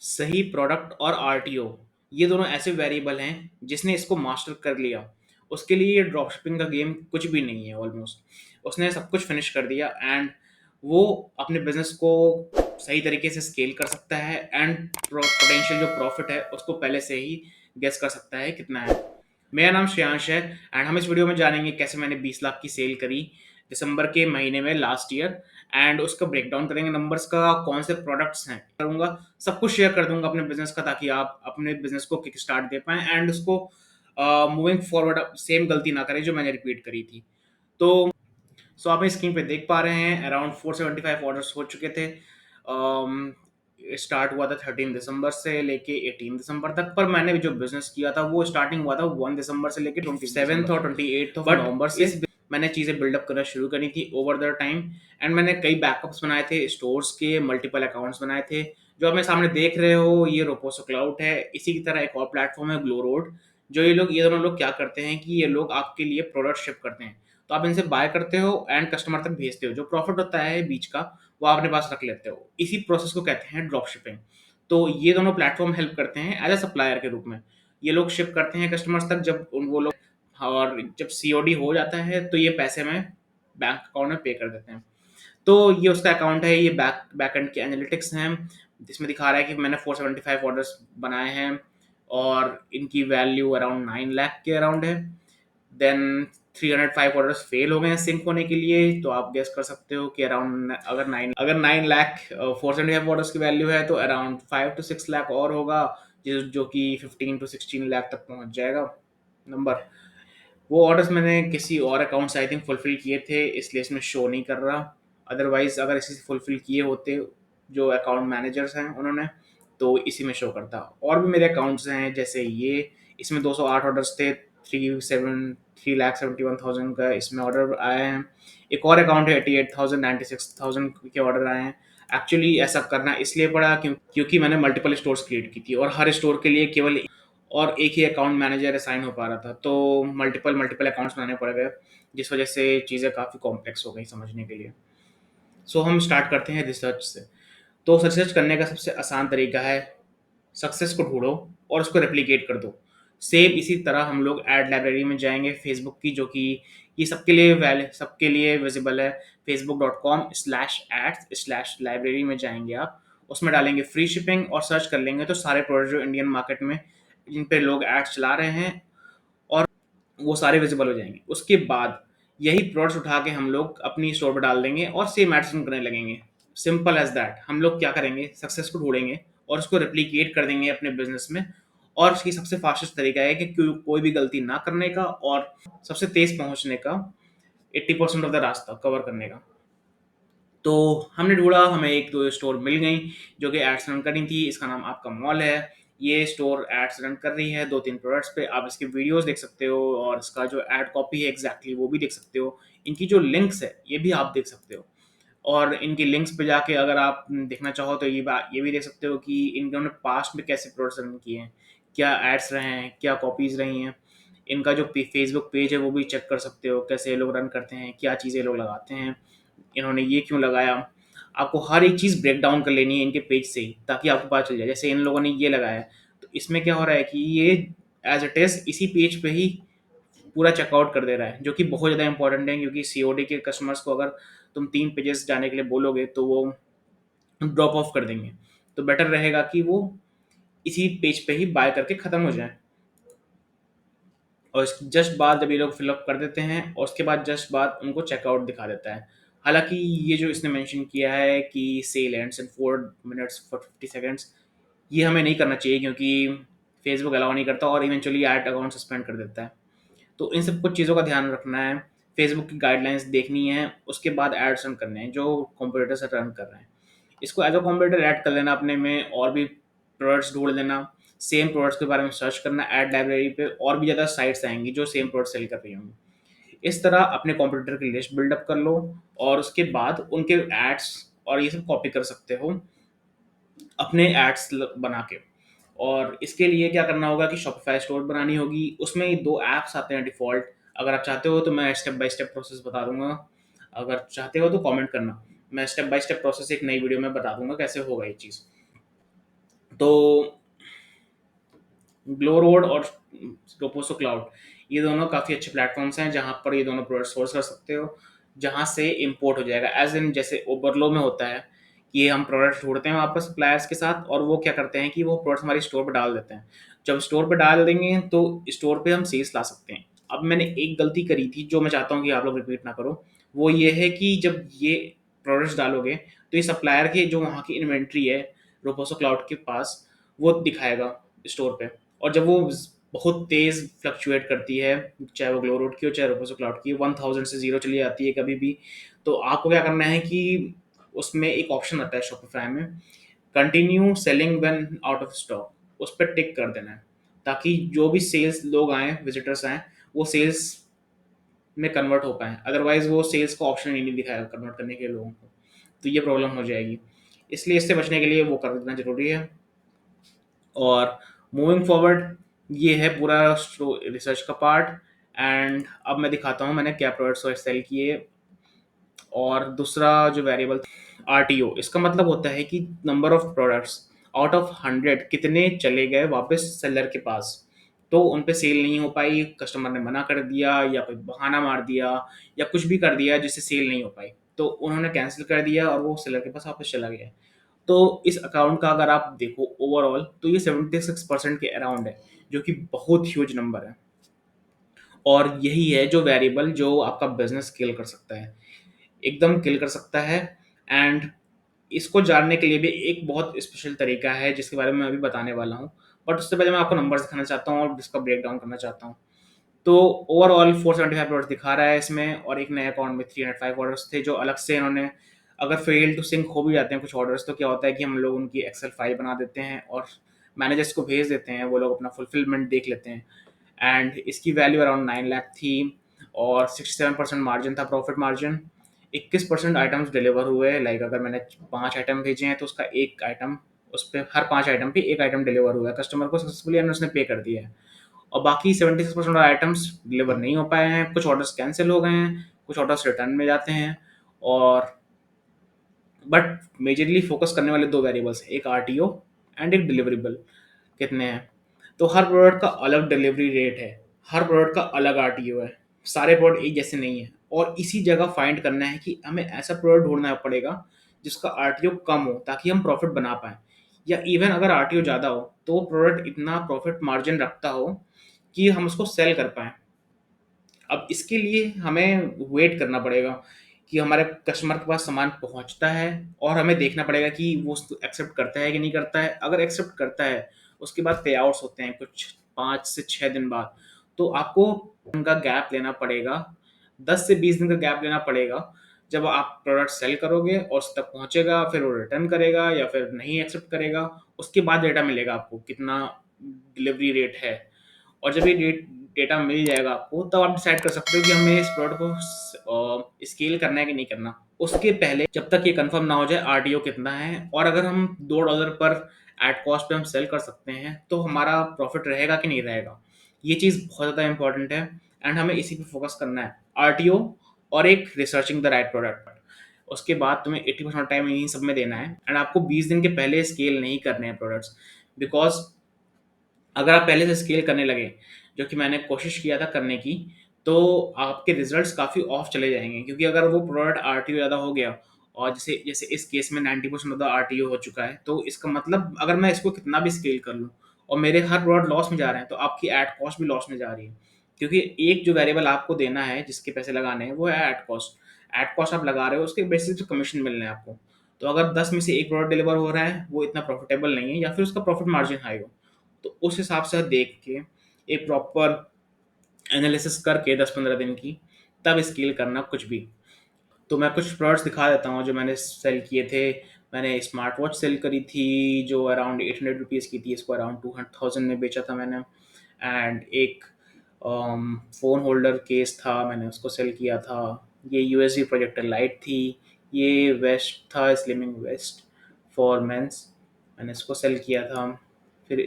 सही प्रोडक्ट और आरटीओ, ये दोनों ऐसे वेरिएबल हैं जिसने इसको मास्टर कर लिया, उसके लिए ये ड्रॉप शिपिंग का गेम कुछ भी नहीं है ऑलमोस्ट। उसने सब कुछ फिनिश कर दिया एंड वो अपने बिजनेस को सही तरीके से स्केल कर सकता है एंड पोटेंशियल जो प्रॉफिट है उसको पहले से ही गेस कर सकता है कितना है। मेरा नाम श्रेयांश है एंड हम इस वीडियो में जानेंगे कैसे मैंने 20 लाख की सेल करी दिसंबर के महीने में लास्ट ईयर, एंड उसका ब्रेकडाउन करेंगे नंबर्स का, कौन से प्रोडक्ट्स हैं करूंगा, सब कुछ शेयर कर दूंगा अपने बिजनेस का, ताकि आप अपने बिजनेस को किक स्टार्ट दे पाएं एंड उसको मूविंग फॉरवर्ड सेम गलती ना करें जो मैंने रिपीट करी थी। तो आप स्क्रीन पे देख पा रहे हैं अराउंड 475 ऑर्डर्स हो चुके थे। स्टार्ट हुआ था 13 दिसंबर से लेके 18 दिसंबर तक, पर मैंने जो बिजनेस किया था वो स्टार्टिंग हुआ था 1 दिसंबर से लेके 27 और 28 नवंबर से। मैंने चीज़ें बिल्डअप करना शुरू करी थी ओवर द टाइम एंड मैंने कई बैकअप्स बनाए थे, स्टोर्स के मल्टीपल अकाउंट्स बनाए थे। जो आप मेरे सामने देख रहे हो ये रोपोसो क्लाउड है। इसी की तरह एक और प्लेटफॉर्म है ग्लो रोड। जो ये दोनों लोग क्या करते हैं कि ये लोग आपके लिए प्रोडक्ट शिप करते हैं, तो आप इनसे बाय करते हो एंड कस्टमर तक भेजते हो। जो प्रॉफिट होता है बीच का वो आप अपने पास रख लेते हो। इसी प्रोसेस को कहते हैं ड्रॉप शिपिंग। तो ये दोनों प्लेटफॉर्म हेल्प करते हैं एज अ सप्लायर के रूप में। ये लोग शिप करते हैं कस्टमर्स तक, जब वो लोग और जब सीओडी हो जाता है तो ये पैसे में बैंक अकाउंट में पे कर देते हैं। तो ये उसका अकाउंट है, ये बैकएंड के एनालिटिक्स हैं जिसमें दिखा रहा है कि मैंने 475 ऑर्डर्स बनाए हैं और इनकी वैल्यू अराउंड 9 लाख के अराउंड है। देन 305 ऑर्डर्स फेल हो गए हैं सिंक होने के लिए, तो आप गेस कर सकते हो कि अराउंड अगर 9 लाख 475 ऑर्डर्स की वैल्यू है तो अराउंड 5 to 6 लाख और होगा, जो कि 15 to 16 लाख तक पहुंच जाएगा नंबर। वो ऑर्डर्स मैंने किसी और अकाउंट से आई थिंक फुलफिल किए थे, इसलिए इसमें शो नहीं कर रहा। अदरवाइज अगर इसी से फुलफिल किए होते जो अकाउंट मैनेजर्स हैं उन्होंने, तो इसी में शो करता। और भी मेरे अकाउंट्स हैं जैसे ये, इसमें 208 ऑर्डर्स थे, 3,71,000 का इसमें ऑर्डर आए हैं। एक और अकाउंट है 88,000 96,000 के ऑर्डर आए हैं। एक्चुअली ऐसा करना इसलिए पड़ा क्योंकि मैंने मल्टीपल स्टोर्स क्रिएट की थी और हर स्टोर के लिए केवल और एक ही अकाउंट मैनेजर असाइन हो पा रहा था, तो मल्टीपल मल्टीपल अकाउंट्स बनाने पड़ गए, जिस वजह से चीज़ें काफ़ी कॉम्प्लेक्स हो गई समझने के लिए। सो हम स्टार्ट करते हैं रिसर्च से। तो रिसर्च करने का सबसे आसान तरीका है सक्सेस को ढूंढो और उसको रेप्लिकेट कर दो। सेम इसी तरह हम लोग ऐड लाइब्रेरी में जाएंगे फेसबुक की, जो कि ये सबके लिए विजिबल है। facebook.com/ads/library में जाएंगे आप, उसमें डालेंगे फ्री शिपिंग और सर्च कर लेंगे तो सारे प्रोडक्ट जो इंडियन मार्केट में जिन पे लोग एड्स चला रहे हैं और वो सारे विजिबल हो जाएंगे। उसके बाद यही प्रोडक्ट्स उठा के हम लोग अपनी स्टोर पर डाल देंगे और सेम एड्स रन करने लगेंगे। Simple as that. हम लोग क्या करेंगे, सक्सेस को ढूंढेंगे और उसको रेप्लिकेट कर देंगे अपने बिजनेस में। और उसकी सबसे फास्टेस्ट तरीका है कि कोई भी गलती ना करने का और सबसे तेज पहुंचने का, 80% ऑफ द रास्ता कवर करने का। तो हमने ढूँढा, हमें 1-2 स्टोर मिल गई जो कि एड्स रन कर रही थी। इसका नाम आपका मॉल है। ये स्टोर एड्स रन कर रही है 2-3 प्रोडक्ट्स पे। आप इसके वीडियोस देख सकते हो और इसका जो एड कॉपी है एग्जैक्टली वो भी देख सकते हो। इनकी जो लिंक्स है ये भी आप देख सकते हो। और इनकी लिंक्स पे जाके अगर आप देखना चाहो तो ये भी देख सकते हो कि इन्होंने पास्ट में कैसे प्रोडक्ट्स रन किए हैं, क्या एड्स रहे हैं, क्या कॉपीज़ रही हैं। इनका जो फेसबुक पेज है वो भी चेक कर सकते हो, कैसे ये लोग रन करते हैं, क्या चीज़ें ये लोग लगाते हैं, इन्होंने ये क्यों लगाया। आपको हर एक चीज़ ब्रेक डाउन कर लेनी है इनके पेज से ही, ताकि आपको पता चल जाए। जैसे इन लोगों ने ये लगाया है, तो इसमें क्या हो रहा है कि ये एज इट इज़ इसी पेज पे ही पूरा चेकआउट कर दे रहा है, जो कि बहुत ज़्यादा इंपॉर्टेंट है क्योंकि सीओडी के कस्टमर्स को अगर तुम 3 पेजेस जाने के लिए बोलोगे तो वो ड्रॉप ऑफ कर देंगे। तो बेटर रहेगा कि वो इसी पेज पे ही बाय करके ख़त्म हो जाए। और इसके जस्ट बाद जब ये लोग फिलअप कर देते हैं और उसके बाद जस्ट बाद उनको चेकआउट दिखा देता है। हालांकि ये जो इसने मेंशन किया है कि sale ends in 4 minutes for 50 seconds, ये हमें नहीं करना चाहिए क्योंकि फेसबुक अलाउ नहीं करता और इवेंचुअली ऐड अकाउंट सस्पेंड कर देता है। तो इन सब कुछ चीज़ों का ध्यान रखना है। फेसबुक की गाइडलाइंस देखनी है, उसके बाद एड्स रन करने हैं जो कंप्यूटर से रन कर रहे हैं। इसको एज अ कंप्यूटर ऐड कर लेना अपने में, और भी प्रोडक्ट्स ढूंढ लेना, सेम प्रोडक्ट्स के बारे में सर्च करना ऐड लाइब्रेरी पे, और भी ज़्यादा साइट्स आएंगी जो सेम प्रोडक्ट सेल कर रही होंगी। इस तरह अपने कंप्यूटर की लिस्ट बिल्डअप कर लो और उसके बाद उनके एड्स और ये सब कॉपी कर सकते हो अपने एड्स बना के। और इसके लिए क्या करना होगा कि शॉपिफाई स्टोर बनानी होगी। उसमें ही 2 ऐप्स आते हैं डिफ़ॉल्ट। अगर आप चाहते हो तो मैं स्टेप बाय स्टेप प्रोसेस बता दूँगा। अगर चाहते हो तो कमेंट करना। मैं स्टेप बाय स्टेप प्रोसेस एक नई वीडियो में बता दूँगा कैसे होगा ये चीज़। तो ग्लो रोड और रोपोसो क्लाउड, ये दोनों काफ़ी अच्छे प्लेटफॉर्म्स हैं जहाँ पर ये दोनों प्रोडक्ट सोर्स कर सकते हो, जहाँ से इंपोर्ट हो जाएगा। एज इन जैसे ओवरलो में होता है कि हम प्रोडक्ट ढूंढते हैं वापस सप्लायर्स के साथ, और वो क्या करते हैं कि वो प्रोडक्ट हमारी स्टोर पर डाल देते हैं। जब स्टोर पर डाल देंगे तो स्टोर पे हम सेल्स ला सकते हैं। अब मैंने एक गलती करी थी जो मैं चाहता हूँ कि आप लोग रिपीट ना करो, वो ये है कि जब ये प्रोडक्ट्स डालोगे तो ये सप्लायर के जो वहाँ की इन्वेंट्री है रोपोसो क्लाउड के पास, वो दिखाएगा स्टोर पे। और जब वो बहुत तेज फ्लक्चुएट करती है, चाहे वो ग्लो रूट की हो चाहे रोपोसो क्लाउड की, 1000 से जीरो चली जाती है कभी भी, तो आपको क्या करना है कि उसमें एक ऑप्शन आता है शॉपिफाई में, continue selling when out of stock, उस पर टिक कर देना है, ताकि जो भी सेल्स लोग आए, विजिटर्स आए, वो सेल्स में कन्वर्ट हो पाए। अदरवाइज वो सेल्स का ऑप्शन ही नहीं दिखाएगा कन्वर्ट करने के लिए लोगों को, तो ये प्रॉब्लम हो जाएगी। इसलिए इससे बचने के लिए वो कर देना जरूरी है। और मूविंग फॉरवर्ड, ये है पूरा रिसर्च का पार्ट। एंड अब मैं दिखाता हूँ मैंने क्या प्रोडक्ट्स सेल किए। और दूसरा जो वेरिएबल, आरटीओ, इसका मतलब होता है कि number of products out of 100 कितने चले गए वापस सेलर के पास। तो उन पे सेल नहीं हो पाई, कस्टमर ने मना कर दिया या कोई बहाना मार दिया या कुछ भी कर दिया जिससे सेल नहीं हो पाई, तो उन्होंने कैंसिल कर दिया और वो सेलर के पास वापस चला गया। तो इस अकाउंट का अगर आप देखो ओवरऑल तो ये 76% के अराउंड है, जो कि बहुत ह्यूज नंबर है। और यही है जो वेरिएबल जो आपका बिजनेस स्केल कर सकता है, एकदम किल कर सकता है। एंड इसको जानने के लिए भी एक बहुत स्पेशल तरीका है जिसके बारे में मैं अभी बताने वाला हूँ। बट उससे पहले मैं आपको नंबर्स दिखाना चाहता हूँ और इसका ब्रेक डाउन करना चाहता हूँ। तो ओवरऑल 475 ऑर्डर्स दिखा रहा है इसमें, और एक नए अकाउंट में 305 ऑर्डर्स थे जो अलग से इन्होंने, अगर फेल टू सिंक हो भी जाते हैं कुछ ऑर्डर्स, तो क्या होता है कि हम लोग उनकी एक्सेल फाइल बना देते हैं और मैनेजर्स को भेज देते हैं, वो लोग अपना फुलफिलमेंट देख लेते हैं। एंड इसकी वैल्यू अराउंड 9 लाख थी, और 67% मार्जिन था, प्रॉफिट मार्जिन। 21% आइटम्स डिलीवर हुए, लाइक अगर मैंने 5 आइटम भेजे हैं तो उसका एक आइटम, उस पर हर 5 आइटम पे एक आइटम डिलीवर हुआ है कस्टमर को सक्सेसफुली, एंड उसने पे कर दिया है। और बाकी 76% आइटम्स डिलीवर नहीं हो पाए हैं, कुछ ऑर्डर्स कैंसिल हो गए हैं, कुछ ऑर्डर्स रिटर्न में जाते हैं। और बट मेजरली फोकस करने वाले दो वेरिएबल्स, एक आरटीओ एंड एक डिलीवरेबल, कितने हैं। तो हर प्रोडक्ट का अलग डिलीवरी रेट है, हर प्रोडक्ट का अलग आरटीओ है, सारे प्रोडक्ट एक जैसे नहीं है। और इसी जगह फाइंड करना है कि हमें ऐसा प्रोडक्ट ढूंढना पड़ेगा जिसका आरटीओ कम हो, ताकि हम प्रॉफिट बना पाएँ। या इवन अगर आरटीओ ज़्यादा हो तो वो प्रोडक्ट इतना प्रॉफिट मार्जिन रखता हो कि हम उसको सेल कर पाएँ। अब इसके लिए हमें वेट करना पड़ेगा कि हमारे कस्टमर के पास सामान पहुंचता है, और हमें देखना पड़ेगा कि वो उसको एक्सेप्ट करता है कि नहीं करता है। अगर एक्सेप्ट करता है, उसके बाद पे आउट्स होते हैं कुछ 5 से 6 दिन बाद, तो आपको उनका गैप लेना पड़ेगा, 10 से 20 दिन का गैप लेना पड़ेगा। जब आप प्रोडक्ट सेल करोगे और उस तक पहुंचेगा, फिर वो रिटर्न करेगा या फिर नहीं एक्सेप्ट करेगा, उसके बाद डेटा मिलेगा आपको कितना डिलीवरी रेट है। और जब ये डेटा मिल जाएगा आपको, तब आप डिसाइड कर सकते हो कि हमें इस प्रोडक्ट को स्केल करना है कि नहीं करना। उसके पहले जब तक ये कंफर्म ना हो जाए आरटीओ कितना है, और अगर हम $2 पर एड कॉस्ट पे हम सेल कर सकते हैं तो हमारा प्रॉफिट रहेगा कि नहीं रहेगा, ये चीज़ बहुत ज़्यादा इंपॉर्टेंट है। एंड हमें इसी पे फोकस करना है, आरटीओ और एक रिसर्चिंग द राइट प्रोडक्ट। उसके बाद तुम्हें 80% टाइम इन्हीं सब में देना है, एंड आपको 20 दिन के पहले स्केल नहीं करने हैं प्रोडक्ट्स। बिकॉज अगर आप पहले से स्केल करने लगे, जो कि मैंने कोशिश किया था करने की, तो आपके रिजल्ट्स काफ़ी ऑफ चले जाएंगे। क्योंकि अगर वो प्रोडक्ट आरटीओ ज़्यादा हो गया, और जैसे जैसे इस केस में 90% ऑफ द आरटीओ हो चुका है, तो इसका मतलब अगर मैं इसको कितना भी स्केल कर लूँ और मेरे हर प्रोडक्ट लॉस में जा रहे हैं, तो आपकी एड कॉस्ट भी लॉस में जा रही है। क्योंकि एक जो वेरिएबल आपको देना है जिसके पैसे लगाने हैं वो है एड कॉस्ट। एड कॉस्ट आप लगा रहे हो, उसके बेसिस पे कमीशन मिलना है आपको। तो अगर 10 में से एक प्रोडक्ट डिलीवर हो रहा है, वो इतना प्रॉफिटेबल नहीं है या फिर उसका प्रॉफिट मार्जिन हाई हो, तो उस हिसाब से देख के एक प्रॉपर एनालिसिस करके 10-15 दिन की, तब स्केल करना कुछ भी। तो मैं कुछ प्रोडक्ट्स दिखा देता हूँ जो मैंने सेल किए थे। मैंने स्मार्ट वॉच सेल करी थी जो अराउंड 800 रुपीज़ की थी, इसको अराउंड 200,000 में बेचा था मैंने। एंड एक फ़ोन होल्डर केस था, मैंने उसको सेल किया था। ये यूएसबी प्रोजेक्टर लाइट थी। ये वेस्ट था, स्लिमिंग वेस्ट फॉर मेंस, मैंने इसको सेल किया था। फिर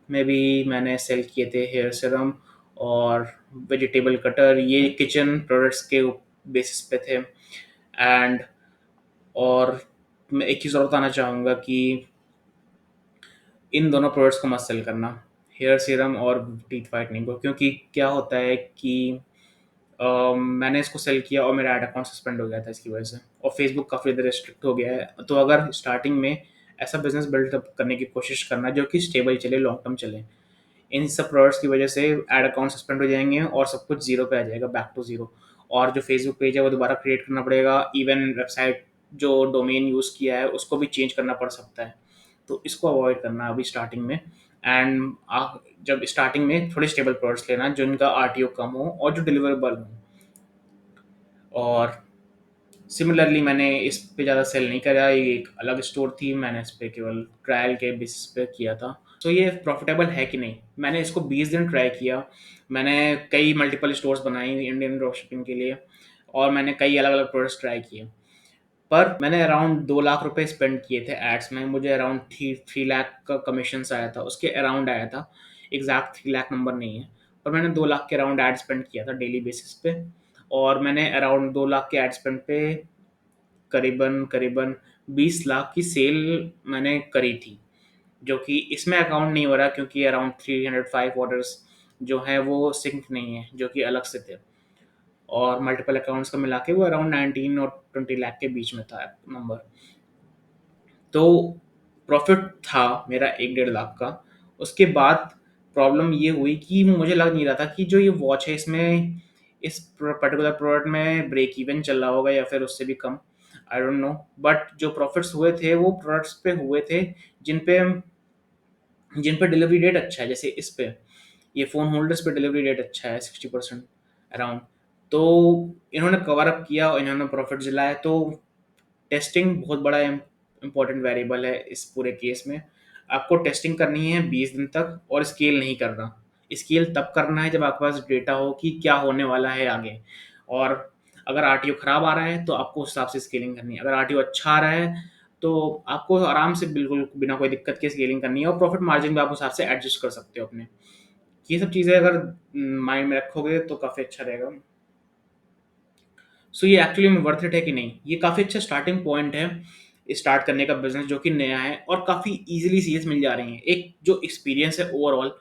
में भी मैंने सेल किए थे हेयर सीरम और वेजिटेबल कटर, ये किचन प्रोडक्ट्स के बेसिस पे थे। एंड और मैं एक चीज़ और बताना चाहूँगा कि इन दोनों प्रोडक्ट्स को मत सेल करना, हेयर सीरम और टीथ वाइटनिंग को, क्योंकि क्या होता है कि मैंने इसको सेल किया और मेरा ऐड अकाउंट सस्पेंड हो गया था इसकी वजह से, और फेसबुक काफ़ी ज़्यादा रिस्ट्रिक्ट हो गया है। तो अगर स्टार्टिंग में ऐसा बिजनेस बिल्डअप करने की कोशिश करना जो कि स्टेबल चले, लॉन्ग टर्म चले, इन सब प्रोडक्ट्स की वजह से ऐड अकाउंट सस्पेंड हो जाएंगे और सब कुछ जीरो पे आ जाएगा, बैक टू जीरो। और जो फेसबुक पेज है वो दोबारा क्रिएट करना पड़ेगा, इवन वेबसाइट जो डोमेन यूज़ किया है उसको भी चेंज करना पड़ सकता है। तो इसको अवॉइड करना अभी स्टार्टिंग में। एंड आप जब स्टार्टिंग में थोड़े स्टेबल प्रोडक्ट्स लेना जिनका आरटीओ कम हो और जो डिलीवरेबल हो। और सिमिलरली मैंने इस पे ज़्यादा सेल नहीं करा, ये एक अलग स्टोर थी, मैंने इस पे केवल ट्रायल के बेसिस पे किया था। सो ये प्रॉफिटेबल है कि नहीं, मैंने इसको 20 दिन ट्राई किया। मैंने कई मल्टीपल स्टोर्स बनाई इंडियन ड्रॉप शिपिंग के लिए, और मैंने कई अलग अलग प्रोडक्ट्स ट्राई किए। पर मैंने अराउंड 2 लाख रुपए स्पेंड किए थे एड्स में, मुझे अराउंड 3 लाख का कमीशन आया था, उसके अराउंड आया था। एग्जैक्ट 3 लाख नंबर नहीं है, पर मैंने 2 लाख के अराउंड एड स्पेंड किया था डेली बेसिस पे। और मैंने अराउंड 2 लाख के एड स्पेंड पे करीबन करीबन 20 लाख की सेल मैंने करी थी, जो कि इसमें अकाउंट नहीं हो रहा क्योंकि अराउंड 305 ऑर्डर्स जो हैं वो सिंक नहीं है, जो कि अलग से थे। और मल्टीपल अकाउंट्स का मिला के वो अराउंड 19 और 20 लाख के बीच में था नंबर। तो प्रॉफिट था मेरा 1-1.5 लाख का। उसके बाद प्रॉब्लम ये हुई कि मुझे लग नहीं रहा था कि जो ये वॉच है इसमें, इस पर्टिकुलर प्रोडक्ट में ब्रेक इवन चल रहा होगा या फिर उससे भी कम, आई डोंट नो। बट जो प्रॉफिट्स हुए थे वो प्रोडक्ट्स पे हुए थे जिन पे जिन पे डिलीवरी डेट अच्छा है, जैसे इस पे ये फ़ोन होल्डर्स पे डिलीवरी डेट अच्छा है 60% अराउंड। तो इन्होंने कवर अप किया और इन्होंने प्रॉफिट दिलाया। तो टेस्टिंग बहुत बड़ा इम्पोर्टेंट वेरिएबल है इस पूरे केस में। आपको टेस्टिंग करनी है 20 दिन तक, और स्केल नहीं करना। स्केल तब करना है जब आपके पास डेटा हो कि क्या होने वाला है आगे। और अगर आरटीओ खराब आ रहा है तो आपको उस हिसाब से स्केलिंग करनी है, अगर आरटीओ अच्छा आ रहा है तो आपको आराम से बिल्कुल बिना कोई दिक्कत के स्केलिंग करनी है, और प्रॉफिट मार्जिन भी आप उस हिसाब से एडजस्ट कर सकते हो अपने। ये सब चीज़ें अगर माइंड में रखोगे तो काफ़ी अच्छा रहेगा। सो ये एक्चुअली में वर्थ इट है कि नहीं, ये काफ़ी अच्छा स्टार्टिंग पॉइंट है स्टार्ट करने का बिजनेस जो कि नया है, और काफ़ी इजीली चीज़ मिल जा रही हैं। एक जो एक्सपीरियंस है ओवरऑल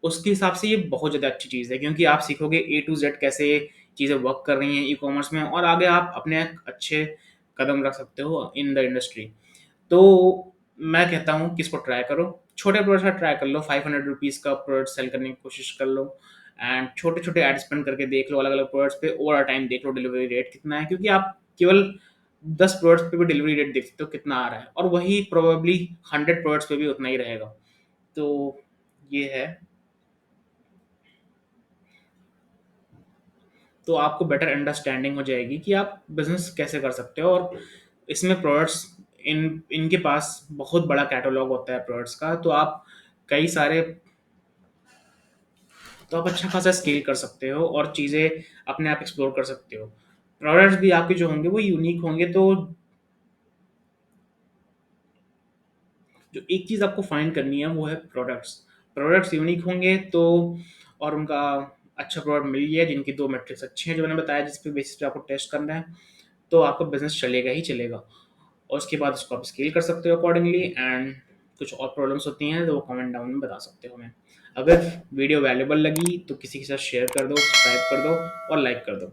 उसके हिसाब से ये बहुत ज़्यादा अच्छी चीज़ है, क्योंकि आप सीखोगे ए टू जेड कैसे चीज़ें वर्क कर रही हैं ई कॉमर्स में, और आगे आप अपने अच्छे कदम रख सकते हो इन द इंडस्ट्री। तो मैं कहता हूँ कि इसको ट्राई करो, छोटे प्रोडक्ट का ट्राई कर लो, 500 रुपीज़ का प्रोडक्ट सेल करने की कोशिश कर लो। एंड छोटे छोटे एड स्पेंड करके देख लो अलग अलग प्रोडक्ट्स पे, ओवर टाइम देख लो डिलीवरी रेट कितना है, क्योंकि आप केवल 10 प्रोडक्ट्स पे भी डिलीवरी रेट देख सकते हो कितना आ रहा है, और वही प्रोबेबली 100 प्रोडक्ट्स पे भी उतना ही रहेगा। तो ये है। तो आपको बेटर अंडरस्टैंडिंग हो जाएगी कि आप बिजनेस कैसे कर सकते हो। और इसमें प्रोडक्ट्स, इनके पास बहुत बड़ा कैटलॉग होता है प्रोडक्ट्स का, तो आप अच्छा खासा स्केल कर सकते हो और चीज़ें अपने आप एक्सप्लोर कर सकते हो। प्रोडक्ट्स भी आपके जो होंगे वो यूनिक होंगे। तो जो एक चीज़ आपको फाइंड करनी है वो है प्रोडक्ट्स। प्रोडक्ट्स यूनिक होंगे तो, और उनका अच्छा प्रोडक्ट मिल गया जिनकी दो मेट्रिक्स अच्छे हैं जो मैंने बताया, जिस पे बेसिस पे आपको टेस्ट करना है, तो आपका बिजनेस चलेगा ही चलेगा। और उसके बाद उसको आप स्केल कर सकते हो अकॉर्डिंगली। एंड कुछ और प्रॉब्लम्स होती हैं तो वो कमेंट डाउन में बता सकते हो हमें। अगर वीडियो वैल्यूबल लगी तो किसी के साथ शेयर कर दो, सब्सक्राइब कर दो और लाइक कर दो।